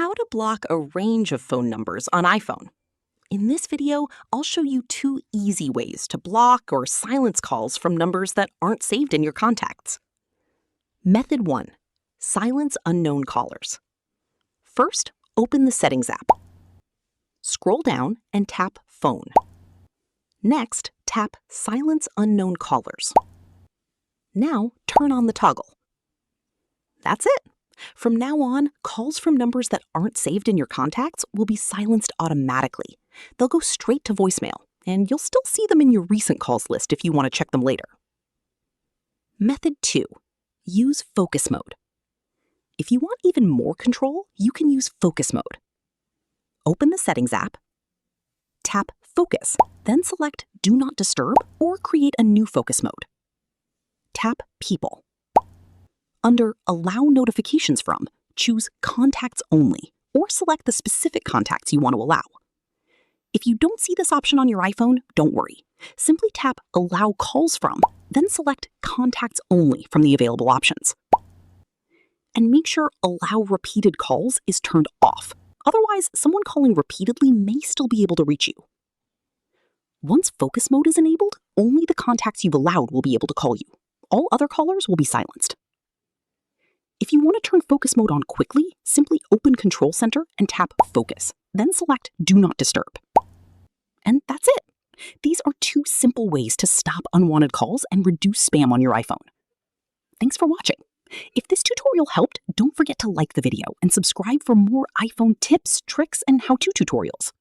How to block a range of phone numbers on iPhone. In this video, I'll show you 2 easy ways to block or silence calls from numbers that aren't saved in your contacts. Method 1. Silence unknown callers. First, open the Settings app. Scroll down and tap Phone. Next, tap Silence Unknown Callers. Now, turn on the toggle. That's it. From now on, calls from numbers that aren't saved in your contacts will be silenced automatically. They'll go straight to voicemail, and you'll still see them in your recent calls list if you want to check them later. Method 2. Use Focus Mode. If you want even more control, you can use Focus Mode. Open the Settings app, tap Focus, then select Do Not Disturb or create a new focus mode. Tap People. Under Allow Notifications From, choose Contacts Only, or select the specific contacts you want to allow. If you don't see this option on your iPhone, don't worry. Simply tap Allow Calls From, then select Contacts Only from the available options. And make sure Allow Repeated Calls is turned off. Otherwise, someone calling repeatedly may still be able to reach you. Once Focus Mode is enabled, only the contacts you've allowed will be able to call you. All other callers will be silenced. If you want to turn Focus Mode on quickly, simply open Control Center and tap Focus, then select Do Not Disturb. And that's it. These are 2 simple ways to stop unwanted calls and reduce spam on your iPhone. Thanks for watching. If this tutorial helped, don't forget to like the video and subscribe for more iPhone tips, tricks, and how-to tutorials.